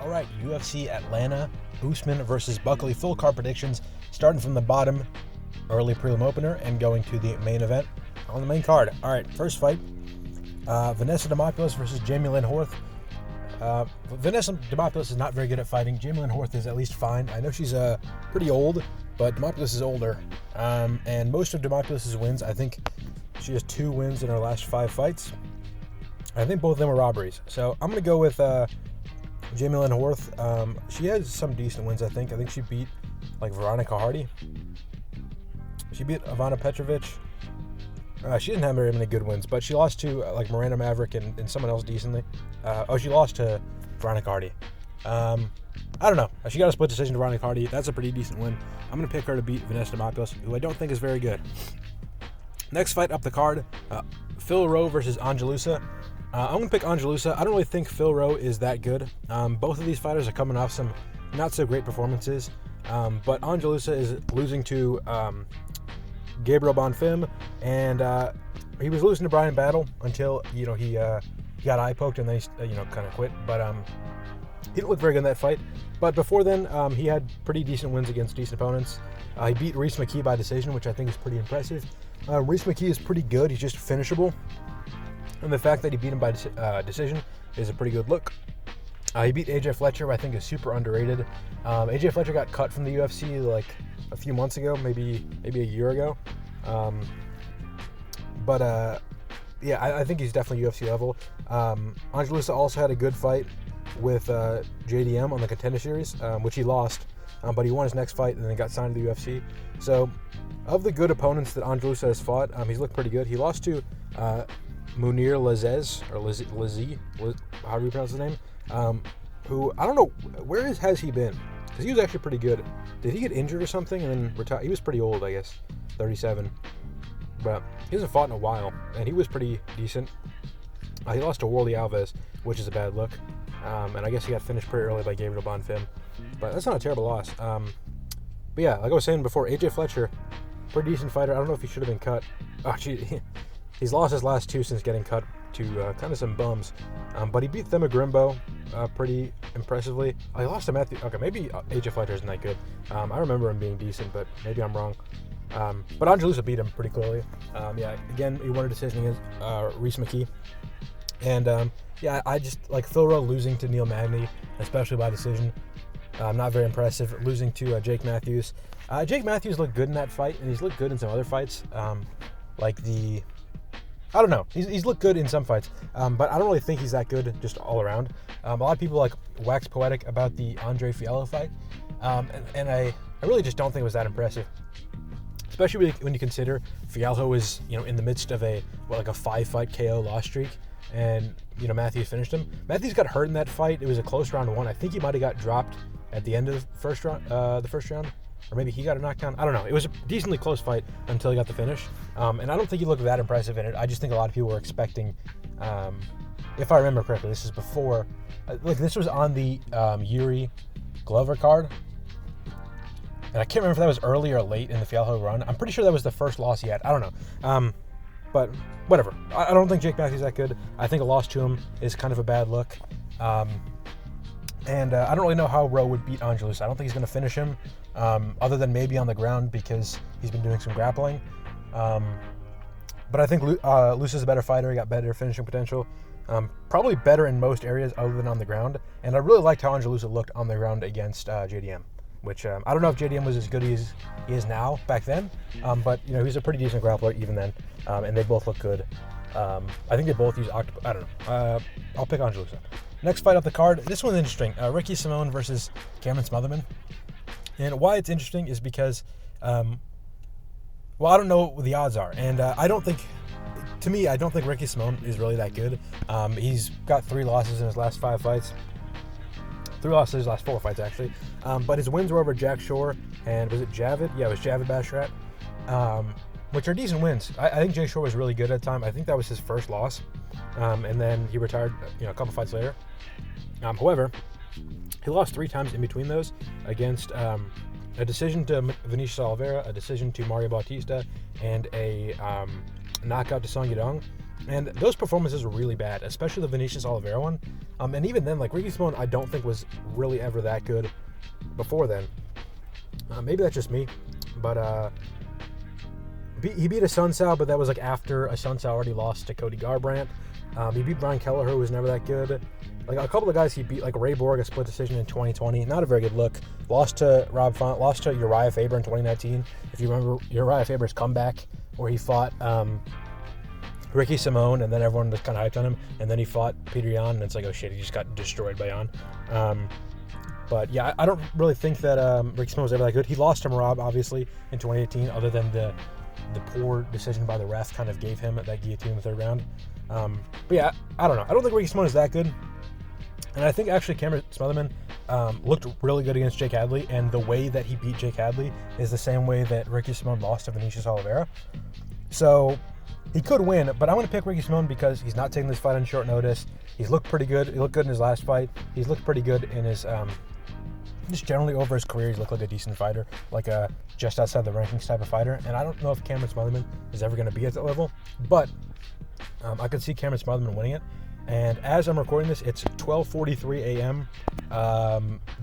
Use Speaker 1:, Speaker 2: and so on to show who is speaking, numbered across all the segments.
Speaker 1: All right, UFC Atlanta, Usman versus Buckley. Full card predictions, starting from the bottom, early prelim opener, and going to the main event on the main card. All right, first fight, Vanessa Demopoulos versus Jamey-Lyn Horth. Vanessa Demopoulos is not very good at fighting. Jamey-Lyn Horth is at least fine. I know she's pretty old, but Demopoulos is older. And most of Demopoulos' wins, I think she has 2 wins in her last 5 fights. I think both of them were robberies. So I'm going to go with Jamey-Lyn Horth. She has some decent wins, I think. I think she beat, like, Veronica Hardy. She beat Ivana Petrovic. She didn't have very many good wins, but she lost to, like, Miranda, Maverick, and someone else decently. She lost to Veronica Hardy. I don't know. She got a split decision to Veronica Hardy. That's a pretty decent win. I'm going to pick her to beat Vanessa Demopoulos, who I don't think is very good. Next fight up the card, Phil Rowe versus Angelusa. I'm going to pick Angelusa. I don't really think Phil Rowe is that good. Both of these fighters are coming off some not-so-great performances. But Angelusa is losing to Gabriel Bonfim, and he was losing to Brian Battle until, he got eye-poked and then he, kind of quit. But he didn't look very good in that fight. But before then, he had pretty decent wins against decent opponents. He beat Rhys McGee by decision, which I think is pretty impressive. Rhys McGee is pretty good. He's just finishable. And the fact that he beat him by decision is a pretty good look. He beat AJ Fletcher, who I think is super underrated. AJ Fletcher got cut from the UFC like a few months ago, maybe a year ago. I think he's definitely UFC level. Angelusa also had a good fight with JDM on the Contender Series, which he lost, but he won his next fight and then got signed to the UFC. So, of the good opponents that Angelusa has fought, he's looked pretty good. He lost to Munir Lazez, or Lazi, how do you pronounce his name? Who, I don't know, where has he been? Because he was actually pretty good. Did he get injured or something and then retire? He was pretty old, I guess, 37. But he hasn't fought in a while, and he was pretty decent. He lost to Warley Alves, which is a bad look. And I guess he got finished pretty early by Gabriel Bonfim. But that's not a terrible loss. But yeah, like I was saying before, AJ Fletcher, pretty decent fighter. I don't know if he should have been cut. He's lost his last 2 since getting cut to kind of some bums. But he beat Thema Grimbo pretty impressively. He lost to Matthew. Okay, maybe AJ Fletcher isn't that good. I remember him being decent, but maybe I'm wrong. But Angelusa beat him pretty clearly. Again, he won a decision against Rhys McGee. And I just like Phil Rowe losing to Neil Magny, especially by decision. Not very impressive. Losing to Jake Matthews. Jake Matthews looked good in that fight, and he's looked good in some other fights. I don't know. He's looked good in some fights, but I don't really think he's that good just all around. A lot of people wax poetic about the Andre Fialho fight, and I really just don't think it was that impressive. Especially when you consider Fialho was in the midst of a 5-fight KO loss streak, and Matthews finished him. Matthews got hurt in that fight. It was a close round 1. I think he might have got dropped at the end of the first round. Or maybe he got a knockdown. I don't know. It was a decently close fight until he got the finish. And I don't think he looked that impressive in it. I just think a lot of people were expecting, if I remember correctly, this is before, this was on the Yuri Glover card. And I can't remember if that was early or late in the Fialho run. I'm pretty sure that was the first loss he had. I don't know. But whatever. I don't think Jake Matthews is that good. I think a loss to him is kind of a bad look. And I don't really know how Rowe would beat Angelusa. I don't think he's going to finish him, other than maybe on the ground because he's been doing some grappling. But I think Lusa's a better fighter. He got better finishing potential. Probably better in most areas other than on the ground. And I really liked how Angelusa looked on the ground against JDM, which I don't know if JDM was as good as he is now back then. But he's a pretty decent grappler even then. And they both look good. I think they both use octopus. I don't know. I'll pick Angelusa. Next fight up the card. This one's interesting. Ricky Simón versus Cameron Smotherman. And why it's interesting is because, I don't know what the odds are. And I don't think Ricky Simón is really that good. He's got 3 losses in his last 5 fights. 3 losses in his last 4 fights, actually. But his wins were over Jack Shore and was it Javid? Yeah, it was Javid Basharat. Which are decent wins. I think Jay Shore was really good at the time. I think that was his first loss. And then he retired, a couple fights later. However, he lost 3 times in between those against a decision to Vinicius Oliveira, a decision to Mario Bautista, and a knockout to Song Yadong. And those performances were really bad, especially the Vinicius Oliveira one. And even then, like, Ricky Simón, I don't think was really ever that good before then. Maybe that's just me, but he beat a Sunsao, but that was like after a Sunsao already lost to Cody Garbrandt. He beat Brian Kelleher, who was never that good. Like a couple of guys he beat, like Ray Borg, a split decision in 2020. Not a very good look. Lost to Rob Font, lost to Uriah Faber in 2019. If you remember Uriah Faber's comeback, where he fought Ricky Simón, and then everyone was kind of hyped on him, and then he fought Peter Yan, and it's like, oh shit, he just got destroyed by Yan. But yeah, I don't really think that Ricky Simón was ever that good. He lost to Merab, obviously, in 2018, other than the poor decision by the ref kind of gave him that guillotine in the third round. But yeah, I don't know. I don't think Ricky Simón is that good. And I think actually Cameron Smotherman looked really good against Jake Hadley, and the way that he beat Jake Hadley is the same way that Ricky Simón lost to Vinicius Oliveira. So he could win, but I'm going to pick Ricky Simón because he's not taking this fight on short notice. He's looked pretty good. He looked good in his last fight. He's looked pretty good in his just generally over his career. He's looked like a decent fighter, like a just outside the rankings type of fighter. And I don't know if Cameron Smotherman is ever going to be at that level, but I could see Cameron Smotherman winning it. And as I'm recording this, it's 12:43 a.m.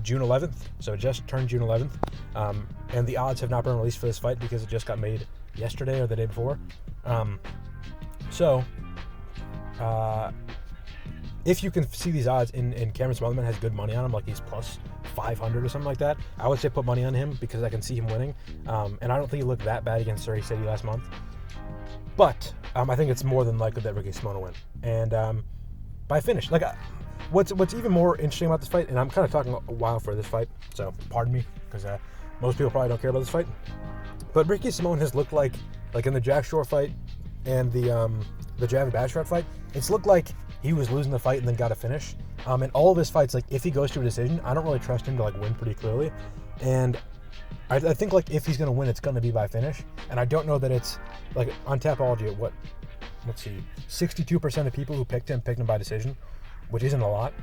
Speaker 1: June 11th, so it just turned June 11th. And the odds have not been released for this fight because it just got made yesterday or the day before. If you can see these odds, and Cameron Smotherman has good money on him, like he's plus 500 or something like that, I would say put money on him because I can see him winning. And I don't think he looked that bad against Surrey City last month. But I think it's more than likely that Ricky Simón will win. And by finish, like what's even more interesting about this fight, and I'm kind of talking a while for this fight, so pardon me, because most people probably don't care about this fight. But Ricky Simón has looked like in the Jack Shore fight and the Javi Basharat fight, it's looked like he was losing the fight and then got a finish. And all of his fights, like if he goes to a decision, I don't really trust him to like win pretty clearly. And I think like if he's going to win, it's going to be by finish. And I don't know that it's like on Tapology at let's see, 62% of people who picked him by decision, which isn't a lot.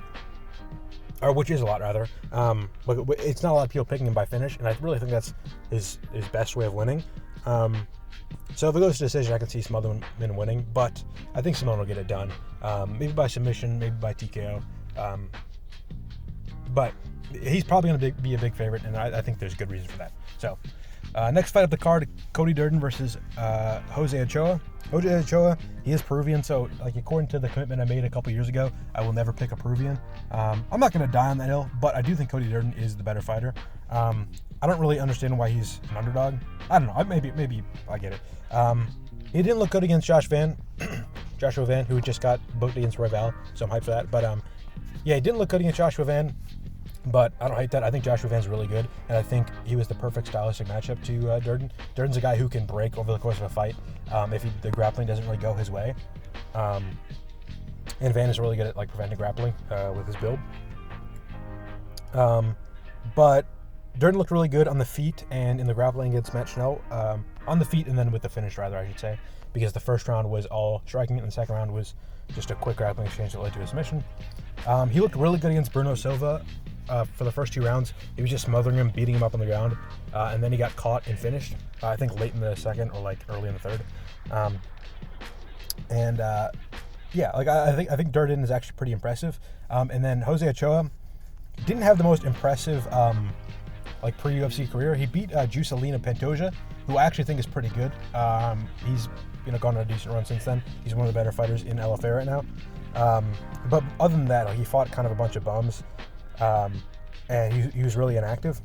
Speaker 1: Or which is a lot, rather. But it's not a lot of people picking him by finish, and I really think that's his best way of winning. So if it goes to decision, I can see Smotherman winning, but I think Simón will get it done. Maybe by submission, maybe by TKO. But he's probably going to be a big favorite, and I think there's good reason for that. So next fight of the card, Cody Durden versus Jose Ochoa. Jose Ochoa, he is Peruvian, so like according to the commitment I made a couple years ago, I will never pick a Peruvian. I'm not going to die on that hill, but I do think Cody Durden is the better fighter. I don't really understand why he's an underdog. I don't know. Maybe I get it. He didn't look good against Joshua Van, who just got booked against Royval, so I'm hyped for that. But yeah, he didn't look good against Joshua Van, but I don't hate that. I think Joshua Van's really good, and I think he was the perfect stylistic matchup to Durden. Durden's a guy who can break over the course of a fight if the grappling doesn't really go his way. And Van is really good at like preventing grappling with his build. But Durden looked really good on the feet and in the grappling against Matt Schnell. On the feet and then with the finish, rather, I should say, because the first round was all striking and the second round was just a quick grappling exchange that led to a submission. He looked really good against Bruno Silva for the first two rounds. He was just smothering him, beating him up on the ground, and then he got caught and finished, I think late in the second or like early in the third. Yeah, like I think Durden is actually pretty impressive. And then Jose Ochoa didn't have the most impressive like pre-UFC career. He beat Juscelino Pantoja, who I actually think is pretty good. He's gone on a decent run since then. He's one of the better fighters in LFA right now. But other than that, like, he fought kind of a bunch of bums, and he was really inactive.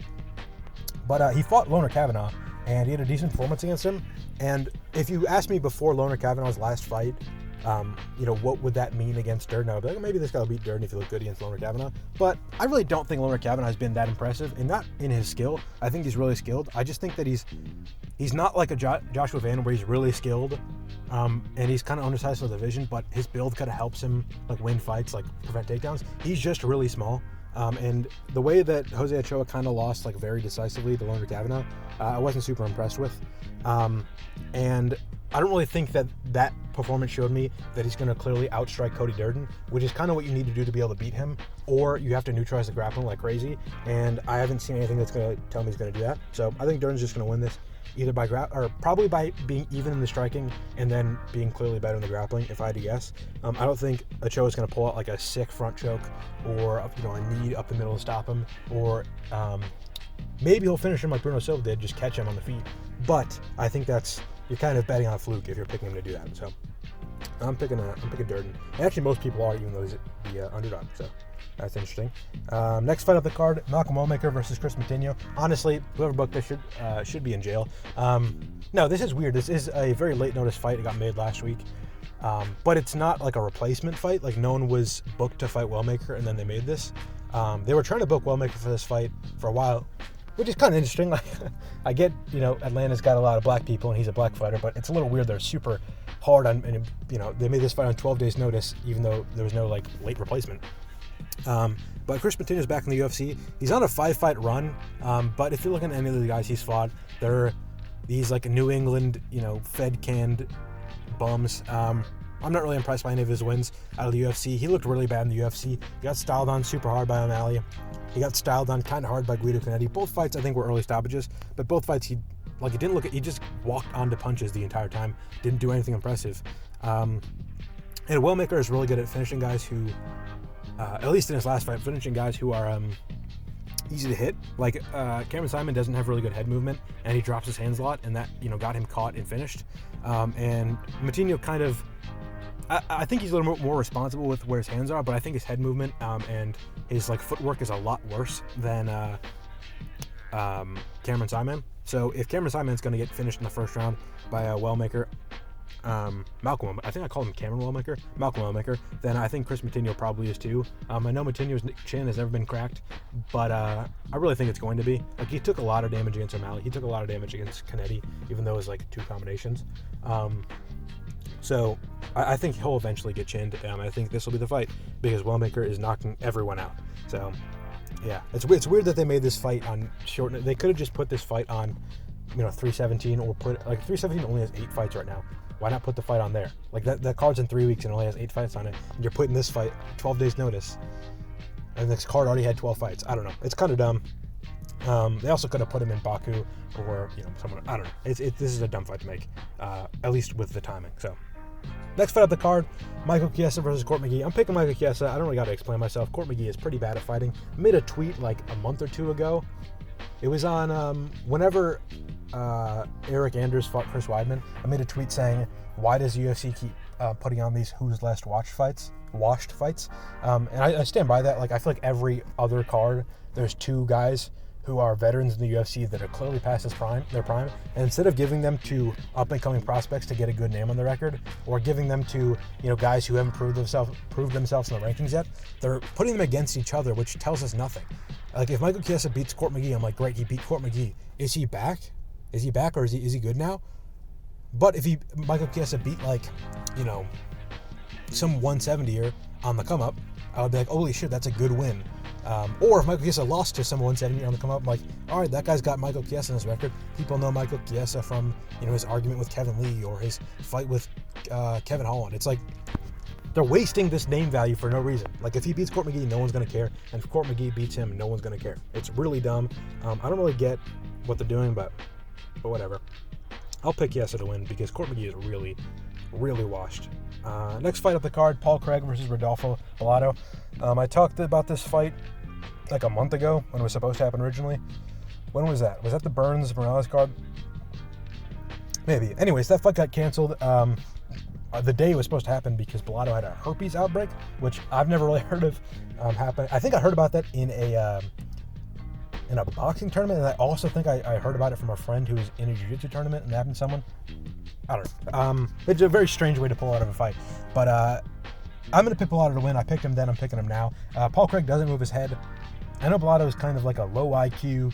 Speaker 1: But he fought Loner Kavanagh, and he had a decent performance against him. And if you asked me before Loner Kavanagh's last fight, what would that mean against Durden? I would be like, maybe this guy will beat Durden if he looked good against Loner Kavanagh. But I really don't think Loner Kavanagh has been that impressive, and not in his skill. I think he's really skilled. I just think that he's not like a Joshua Van where he's really skilled, and he's kind of undersized for the division, but his build kind of helps him like win fights, like prevent takedowns. He's just really small. And the way that Jose Ochoa kind of lost like very decisively to Loner Kavanagh, I wasn't super impressed with. And I don't really think that performance showed me that he's going to clearly outstrike Cody Durden, which is kind of what you need to do to be able to beat him, or you have to neutralize the grappling like crazy, and I haven't seen anything that's going to tell me he's going to do that. So I think Durden's just going to win this. either by or probably by being even in the striking and then being clearly better in the grappling, if I had to guess. I don't think Ochoa is going to pull out like a sick front choke or a knee up the middle to stop him, or maybe he'll finish him like Bruno Silva did, just catch him on the feet. But I think you're kind of betting on a fluke if you're picking him to do that. So I'm picking Durden. And actually, most people are, even though he's the underdog. So that's interesting. Next fight up the card: Wellmaker versus Kris Moutinho. Honestly, whoever booked this should be in jail. No, this is weird. This is a very late notice fight. It got made last week, but it's not like a replacement fight. Like, no one was booked to fight Wellmaker, and then they made this. They were trying to book Wellmaker for this fight for a while, which is kind of interesting. Like, I get, Atlanta's got a lot of black people and he's a black fighter, but it's a little weird. They're super hard on, and they made this fight on 12 days notice, even though there was no late replacement. But Kris Moutinho's back in the UFC. He's on a 5-fight run. But if you're looking at any of the guys he's fought, they're these New England, Fed canned bums. I'm not really impressed by any of his wins out of the UFC. He looked really bad in the UFC. He got styled on super hard by O'Malley. He got styled on kind of hard by Guido Canetti. Both fights, I think, were early stoppages, but both fights, he just walked onto punches the entire time. Didn't do anything impressive. And Wellmaker is really good at finishing guys who, at least in his last fight, finishing guys who are easy to hit. Cameron Simon doesn't have really good head movement, and he drops his hands a lot, and that got him caught and finished. And Moutinho kind of, I think he's a little more responsible with where his hands are, but I think his head movement and his footwork is a lot worse than Cameron Simon. So if Cameron Simon's going to get finished in the first round by Wellmaker, Malcolm, I think I called him Cameron Wellmaker, Malcolm Wellmaker, then I think Kris Moutinho probably is too. I know Moutinho's chin has never been cracked, but I really think it's going to be. He took a lot of damage against O'Malley. He took a lot of damage against Canetti, even though it was 2 combinations. So I think he'll eventually get chinned. I think this will be the fight because Wellmaker is knocking everyone out. So yeah, it's weird that they made this fight on short. They could have just put this fight on, 317, or put 317 only has 8 fights right now. Why not put the fight on there? That card's in 3 weeks and only has 8 fights on it. And you're putting this fight 12 days notice, and this card already had 12 fights. I don't know. It's kind of dumb. They also could have put him in Baku or someone. I don't know. This is a dumb fight to make, at least with the timing. So. Next fight up the card, Michael Chiesa versus Court McGee. I'm picking Michael Chiesa. I don't really got to explain myself. Court McGee is pretty bad at fighting. I made a tweet a month or 2 ago. It was on whenever Eric Anders fought Chris Weidman. I made a tweet saying, why does UFC keep putting on these who's last washed fights? And I stand by that. I feel like every other card, there's 2 guys who are veterans in the UFC that are clearly past their prime, and instead of giving them to up-and-coming prospects to get a good name on the record, or giving them to guys who haven't proved themselves in the rankings yet, they're putting them against each other, which tells us nothing. If Michael Chiesa beats Court McGee, I'm great, he beat Court McGee. Is he back? Or is he good now? But if Michael Chiesa beat some 170er on the come up, I would be holy shit, that's a good win. Or if Michael Chiesa lost to some 170 on the come up, I'm all right, that guy's got Michael Chiesa in his record. People know Michael Chiesa from his argument with Kevin Lee or his fight with Kevin Holland. It's they're wasting this name value for no reason. If he beats Court McGee, no one's gonna care, and if Court McGee beats him, no one's gonna care. It's really dumb. I don't really get what they're doing, but whatever. I'll pick Chiesa to win because Court McGee is really, really washed. Next fight up the card, Paul Craig versus Rodolfo Bellato. I talked about this fight a month ago when it was supposed to happen originally. When was that? Was that the Burns Morales card? Maybe. Anyways, that fight got canceled the day it was supposed to happen because Bellato had a herpes outbreak, which I've never really heard of happen. I think I heard about that in a boxing tournament, and I also think I heard about it from a friend who was in a jiu-jitsu tournament and it happened to someone. I don't know. It's a very strange way to pull out of a fight. But I'm going to pick Bellato to win. I picked him then. I'm picking him now. Paul Craig doesn't move his head. I know Bellato is kind of a low IQ,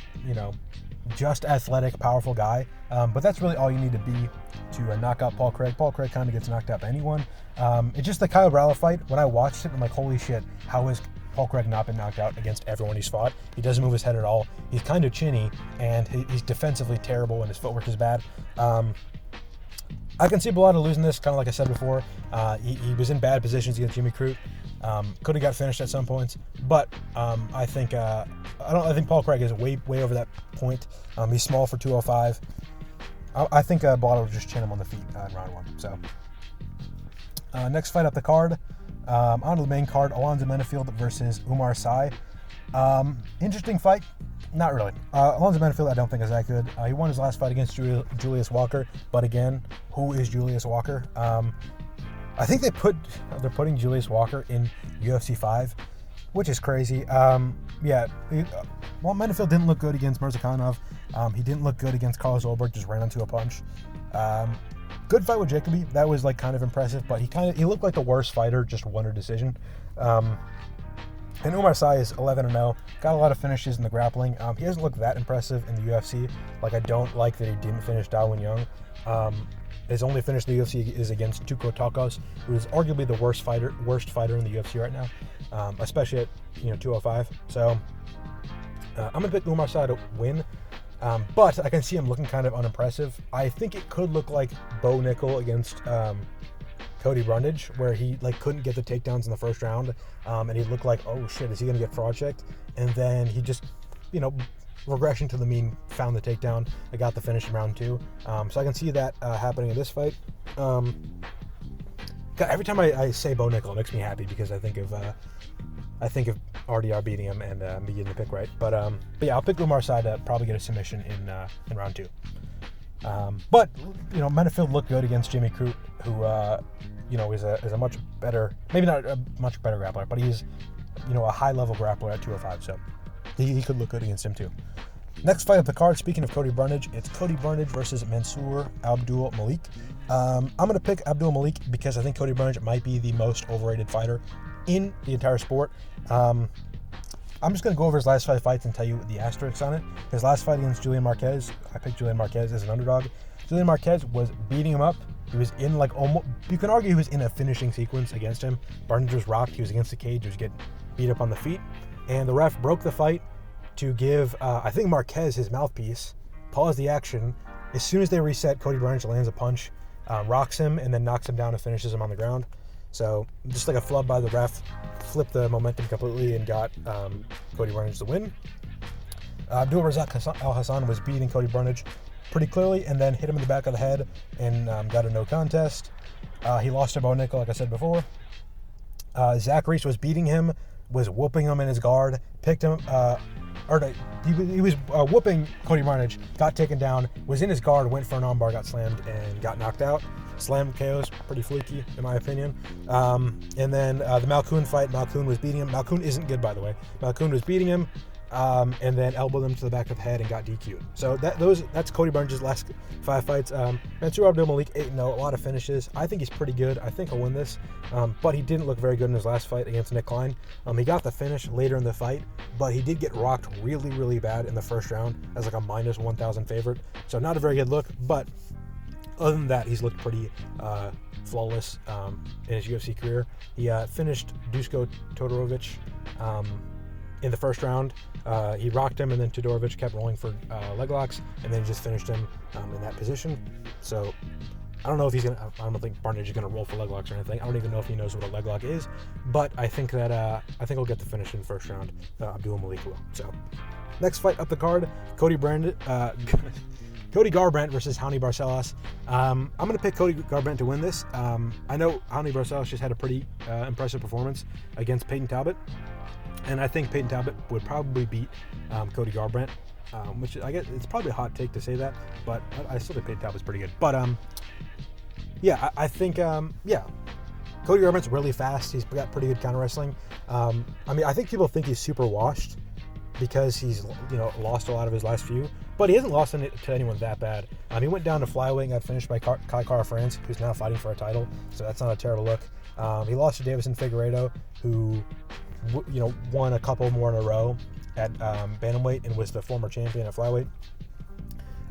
Speaker 1: just athletic, powerful guy. But that's really all you need to be to knock out Paul Craig. Paul Craig kind of gets knocked out by anyone. It's just the Kyle Browler fight. When I watched it, I'm holy shit, how has Paul Craig not been knocked out against everyone he's fought? He doesn't move his head at all. He's kind of chinny, and he's defensively terrible, and his footwork is bad. I can see Bellato losing this, kind of like I said before. He was in bad positions against Jimmy Crute. Could have got finished at some points, but I think Paul Craig is way over that point. He's small for 205. I think Bellato will just chin him on the feet in round 1. So next fight up the card, onto the main card, Alonzo Menifield versus Oumar Sy. Interesting fight. Not really. Alonzo Menifield, I don't think is that good. He won his last fight against Julius Walker, but again, who is Julius Walker? I think they're putting Julius Walker in UFC 5, which is crazy. Menifield didn't look good against Murzakanov. He didn't look good against Carlos Ulberg, just ran into a punch. Good fight with Jacoby. That was like kind of impressive, but he looked like the worst fighter, just won a decision. And Oumar Sy is 11-0. Got a lot of finishes in the grappling. He doesn't look that impressive in the UFC. Like, I don't like that he didn't finish Darwin Young. His only finish in the UFC is against Tuco Tokos, who is arguably the worst fighter in the UFC right now, especially at 205. So I'm gonna pick Oumar Sy to win, but I can see him looking kind of unimpressive. I think it could look like Bo Nickel against Cody Brundage, where he couldn't get the takedowns in the first round, and he looked like, oh shit, is he gonna get fraud checked? And then he just, regression to the mean, found the takedown. I got the finish in round 2. So I can see that happening in this fight. Every time I say Bo Nickel, it makes me happy because I think of RDR beating him and me getting the pick right. But yeah, I'll pick Oumar Sy to probably get a submission in round 2. But Menifield looked good against Jimmy Crute, who is a much better, maybe not a much better grappler, but he's a high level grappler at 205. So he could look good against him too. Next fight up the card, speaking of Cody Brundage, it's Cody Brundage versus Mansur Abdul-Malik. I'm going to pick Abdul-Malik because I think Cody Brundage might be the most overrated fighter in the entire sport. I'm just going to go over his last 5 fights and tell you the asterisks on it. His last fight against Julian Marquez, I picked Julian Marquez as an underdog. Julian Marquez was beating him up. He was in almost, you can argue he was in a finishing sequence against him. Brundage was rocked. He was against the cage. He was getting beat up on the feet. And the ref broke the fight to give, I think, Marquez his mouthpiece, pause the action. As soon as they reset, Cody Brundage lands a punch, rocks him, and then knocks him down and finishes him on the ground. So just like a flub by the ref, flipped the momentum completely and got Cody Brundage the win. Abdul Razak Al Hassan was beating Cody Brundage pretty clearly and then hit him in the back of the head and got a no contest. He lost to Bo Nickel, like I said before. Zach Reese was beating him, was whooping him in his guard, picked him, he was whooping Cody Brundage, got taken down, was in his guard, went for an armbar, got slammed, and got knocked out. Slam KO's pretty fleeky, in my opinion. And then the Malkoun fight, Malkoun was beating him. Malkoun isn't good, by the way. Malkoun was beating him, and then elbowed him to the back of the head and got DQ'd. So that's Cody Brundage's last 5 fights. Mansur Abdul-Malik 8-0, a lot of finishes. I think he's pretty good. I think he'll win this. But he didn't look very good in his last fight against Nick Klein. He got the finish later in the fight, but he did get rocked really, really bad in the first round as like a minus 1,000 favorite. So not a very good look, but other than that, he's looked pretty flawless in his UFC career. He finished Dusko Todorovic in the first round. He rocked him, and then Todorovic kept rolling for leg locks, and then just finished him in that position. So I don't know if he's gonna. I don't think Brundage is gonna roll for leg locks or anything. I don't even know if he knows what a leg lock is, but I think he'll get the finish in the first round. Abdul-Malik will. So next fight up the card, Cody Garbrandt versus Raoni Barcelos. I'm going to pick Cody Garbrandt to win this. I know Raoni Barcelos just had a pretty impressive performance against Peyton Talbot, and I think Peyton Talbot would probably beat Cody Garbrandt, which I guess it's probably a hot take to say that, but I still think Peyton Talbot's pretty good. But I think Cody Garbrandt's really fast. He's got pretty good counter wrestling. I think people think he's super washed because he's lost a lot of his last few, but he hasn't lost to anyone that bad. He went down to flyweight and got finished by Kai Kara France, who's now fighting for a title, so that's not a terrible look. He lost to Davison Figueiredo, who won a couple more in a row at bantamweight and was the former champion at flyweight.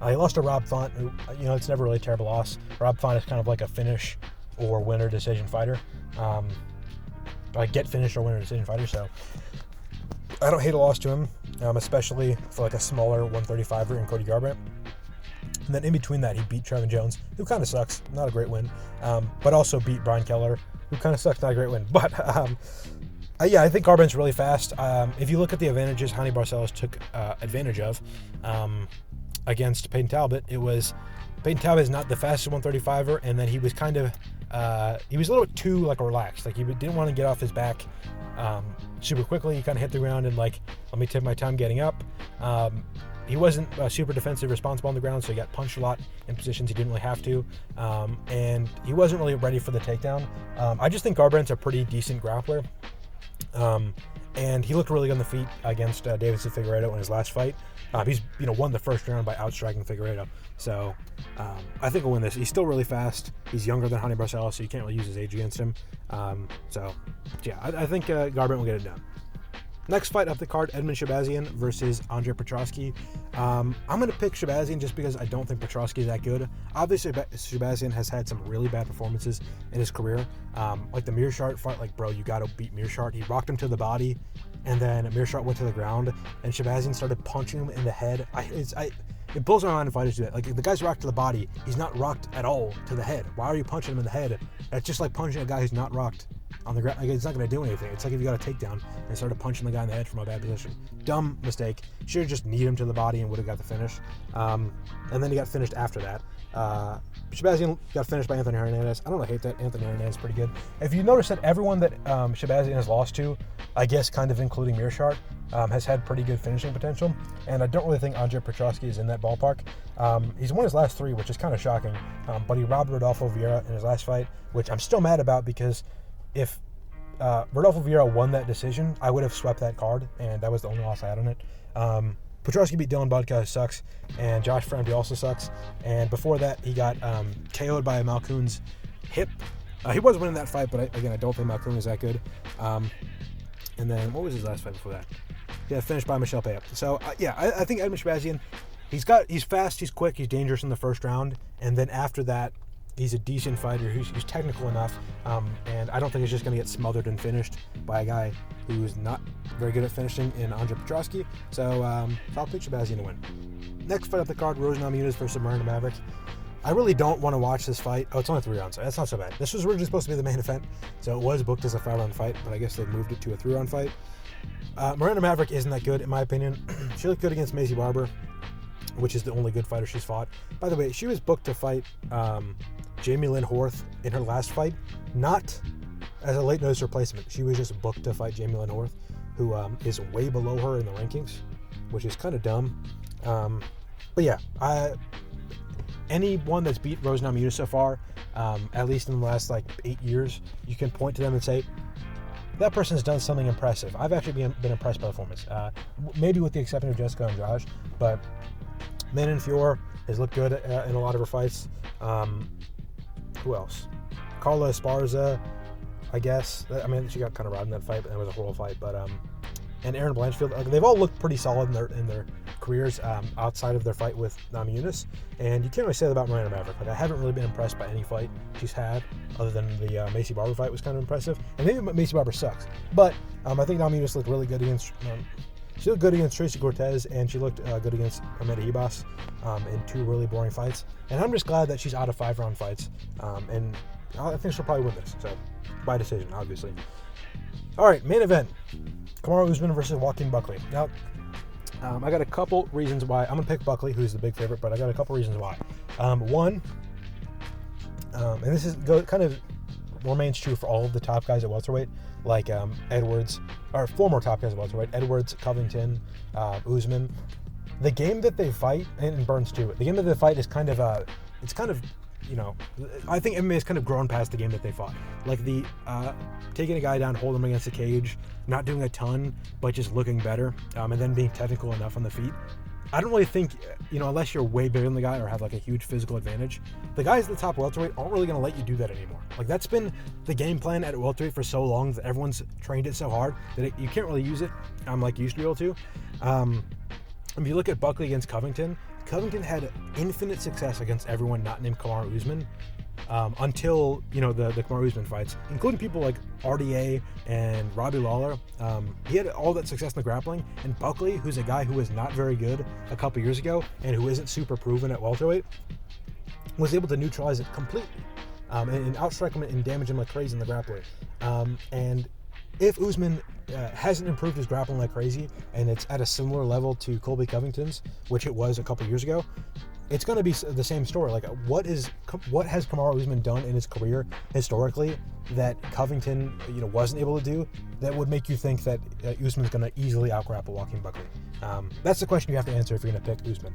Speaker 1: He lost to Rob Font, who it's never really a terrible loss. Rob Font is kind of like a finish or winner decision fighter, get finished or winner decision fighter. So I don't hate a loss to him, especially for like a smaller 135er in Cody Garbrandt. And then in between that, he beat Trevin Jones, who kind of sucks, not a great win, but also beat Brian Keller, who kind of sucks, not a great win. But I think Garbrandt's really fast. If you look at the advantages Raoni Barcelos took advantage of, against Peyton Talbot, it was Peyton Talbot is not the fastest 135er, and then he was kind of he was a little bit too like relaxed. Like he didn't want to get off his back super quickly. He kind of hit the ground and like, let me take my time getting up. He wasn't super defensive responsible on the ground, so he got punched a lot in positions he didn't really have to, and he wasn't really ready for the takedown. I just think Garbrandt's a pretty decent grappler. And he looked really good on the feet against Davidson Figueiredo in his last fight. He's won the first round by outstriking Figueiredo. So I think he'll win this. He's still really fast. He's younger than Raoni Barcelos, so you can't really use his age against him. So yeah, I think Garbrandt will get it done. Next fight up the card, Edmen Shahbazyan versus Andre Petroski. I'm going to pick Shahbazyan just because I don't think Petroski is that good. Obviously, Shahbazyan has had some really bad performances in his career. Like the Mearshart fight, like, bro, you got to beat Mearshart. He rocked him to the body, and then Mearshart went to the ground, and Shahbazyan started punching him in the head. It blows my mind if fighters do that. Like, if the guy's rocked to the body, he's not rocked at all to the head. Why are you punching him in the head? That's just like punching a guy who's not rocked on the ground. Like, it's not going to do anything. It's like if you got a takedown and started punching the guy in the head from a bad position. Dumb mistake. Should have just kneed him to the body and would have got the finish. And then he got finished after that. Shahbazyan got finished by Anthony Hernandez. I don't really hate that. Anthony Hernandez is pretty good. If you notice that everyone that Shahbazyan has lost to, I guess kind of including Mearshart, has had pretty good finishing potential. And I don't really think Andre Petroski is in that ballpark. He's won his last 3, which is kind of shocking. But he robbed Rodolfo Vieira in his last fight, which I'm still mad about because if Rodolfo Vieira won that decision, I would have swept that card, and that was the only loss I had on it. Petroski beat Dylan Budka, who sucks, and Josh Framby also sucks. And before that, he got KO'd by Malkoun's hip. He was winning that fight, but again, I don't think Malkoun is that good. And then, what was his last fight before that? He got finished by Michel Pereira. So, yeah, I think Edmen Shahbazyan, he's fast, he's quick, he's dangerous in the first round, and then after that, he's a decent fighter who's technical enough, and I don't think he's just going to get smothered and finished by a guy who's not very good at finishing in Andre Petroski. So I'll pick Shahbazyan to win. Next fight up the card, Namajunas versus Miranda Maverick. I really don't want to watch this fight. Oh, it's only 3 rounds. That's not so bad. This was originally supposed to be the main event, so it was booked as a 5-round fight, but I guess they moved it to a 3-round fight. Miranda Maverick isn't that good, in my opinion. She looked good against Maycee Barber, which is the only good fighter she's fought. By the way, she was booked to fight Jamey-Lyn Horth in her last fight, not as a late notice replacement. She was just booked to fight Jamey-Lyn Horth, who is way below her in the rankings, which is kind of dumb. But yeah, anyone that's beat Rose Namajunas so far, at least in the last 8 years, you can point to them and say, that person's done something impressive. I've actually been impressed by the performance. Maybe with the exception of Jessica Andrade, but Menifield has looked good in a lot of her fights. Who else? Carla Esparza, I guess. I mean, she got kind of robbed in that fight, but it was a horrible fight. But and Erin Blanchfield, they've all looked pretty solid in their careers outside of their fight with Namajunas. And you can't really say that about Miranda Maverick. I haven't really been impressed by any fight she's had, other than the Maycee Barber fight was kind of impressive. And maybe Maycee Barber sucks, but I think Namajunas looked really good against. She looked good against Tracy Cortez, and she looked good against Amanda Ibas in 2 really boring fights. And I'm just glad that she's out of 5-round fights. And I think she'll probably win this. So by decision, obviously. All right, main event: Kamaru Usman versus Joaquin Buckley. Now, I got a couple reasons why. I'm gonna pick Buckley, who's the big favorite, but I got a couple reasons why. One, and this is kind of remains true for all of the top guys at welterweight, like Edwards, or 4 more top guys at welterweight: Edwards, Covington, Usman. The game that they fight, and Burns too. The game that they fight is kind of I think MMA has kind of grown past the game that they fought. Like the taking a guy down, holding him against the cage, not doing a ton, but just looking better, and then being technical enough on the feet. I don't really think, unless you're way bigger than the guy or have a huge physical advantage, the guys at the top welterweight aren't really going to let you do that anymore. That's been the game plan at welterweight for so long that everyone's trained it so hard that you can't really use it like you used to be able to. If you look at Buckley against Covington had infinite success against everyone not named Kamaru Usman until, the Kamaru Usman fights, including people like RDA and Robbie Lawler. He had all that success in the grappling, and Buckley, who's a guy who was not very good a couple years ago and who isn't super proven at welterweight, was able to neutralize it completely and outstrike him and damage him like crazy in the grappling. And if Usman hasn't improved his grappling like crazy, and it's at a similar level to Colby Covington's, which it was a couple years ago, it's going to be the same story. Like, what has Kamaru Usman done in his career historically that Covington, wasn't able to do, that would make you think that Usman's going to easily outgrapple Joaquin Buckley? That's the question you have to answer if you're going to pick Usman.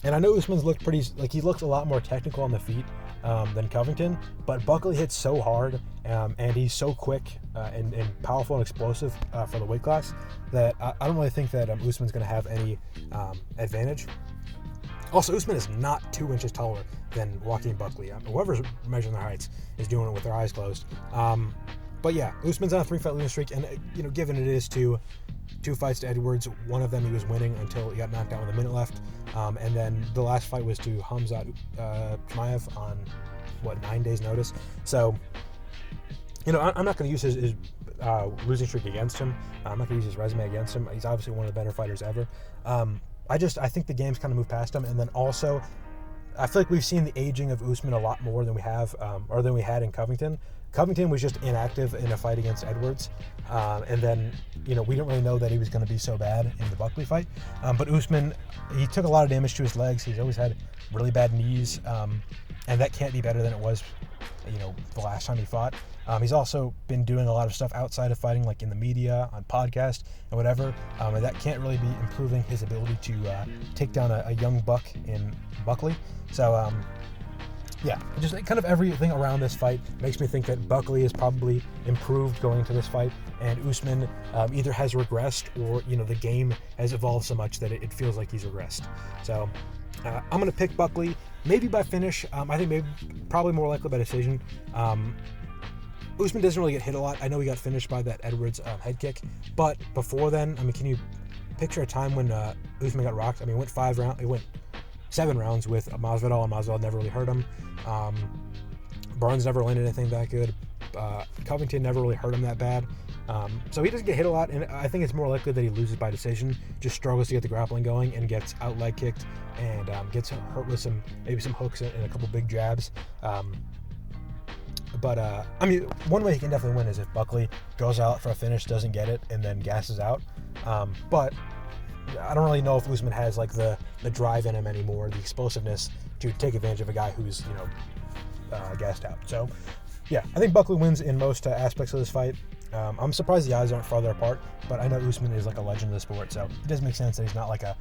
Speaker 1: And I know Usman's looked he looks a lot more technical on the feet than Covington, but Buckley hits so hard, and he's so quick and powerful and explosive for the weight class that I don't really think that Usman's going to have any advantage. Also, Usman is not 2 inches taller than Joaquin Buckley. Whoever's measuring their heights is doing it with their eyes closed. But yeah, Usman's on a 3-fight losing streak, and given it is two fights to Edwards, one of them he was winning until he got knocked out with a minute left, and then the last fight was to Khamzat Chimaev on 9 days notice. So I'm not going to use his losing streak against him. I'm not going to use his resume against him. He's obviously one of the better fighters ever. I think the game's kind of moved past him, and then also I feel like we've seen the aging of Usman a lot more than we have, or than we had in Covington. Covington was just inactive in a fight against Edwards, and then we didn't really know that he was going to be so bad in the Buckley fight. But Usman, he took a lot of damage to his legs. He's always had really bad knees, and that can't be better than it was, the last time he fought. He's also been doing a lot of stuff outside of fighting, like in the media, on podcast, and whatever, and that can't really be improving his ability to take down a young buck in Buckley. So, yeah, just kind of everything around this fight makes me think that Buckley is probably improved going into this fight, and Usman either has regressed or, the game has evolved so much that it feels like he's regressed. So, I'm going to pick Buckley, maybe by finish. I think probably more likely by decision. Usman doesn't really get hit a lot. I know he got finished by that Edwards head kick, but before then, can you picture a time when Usman got rocked? He went 7 rounds with Masvidal, and Masvidal never really hurt him. Burns never landed anything that good. Covington never really hurt him that bad. So he doesn't get hit a lot, and I think it's more likely that he loses by decision, just struggles to get the grappling going and gets out leg kicked and gets hurt with some hooks and a couple big jabs. But one way he can definitely win is if Buckley goes out for a finish, doesn't get it, and then gasses out. But I don't really know if Usman has the drive in him anymore, the explosiveness to take advantage of a guy who's gassed out. So yeah, I think Buckley wins in most aspects of this fight. I'm surprised the odds aren't farther apart, but I know Usman is a legend of the sport, so it does make sense that he's not a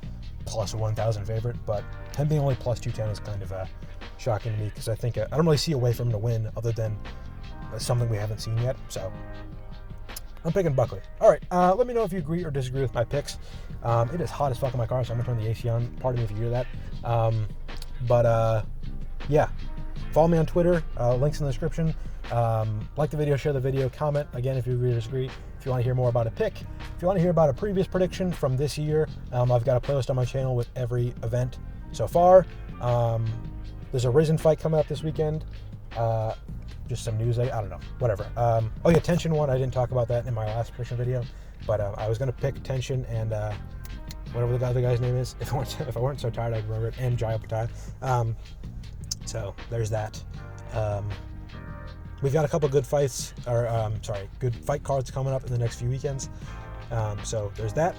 Speaker 1: plus 1,000 favorite, but him being only plus 210 is kind of shocking to me, because I think I don't really see a way for him to win other than something we haven't seen yet. So I'm picking Buckley. All right, let me know if you agree or disagree with my picks. It is hot as fuck in my car, so I'm gonna turn the AC on. Pardon me if you hear that. Yeah, follow me on Twitter. Links in the description. Like the video, share the video, comment again if you agree or disagree. If you want to hear more about a pick, if you want to hear about a previous prediction from this year, I've got a playlist on my channel with every event so far. There's a Risen fight coming up this weekend. Just some news, I don't know, whatever. Tension one, I didn't talk about that in my last prediction video, but I was going to pick Tension and whatever the other guy's name is, if I weren't so tired I'd remember it, and Jaya Patai. So there's that. We've got a couple good fights, good fight cards coming up in the next few weekends. So there's that.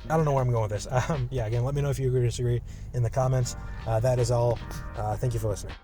Speaker 1: I don't know where I'm going with this. Again, let me know if you agree or disagree in the comments. That is all. Thank you for listening.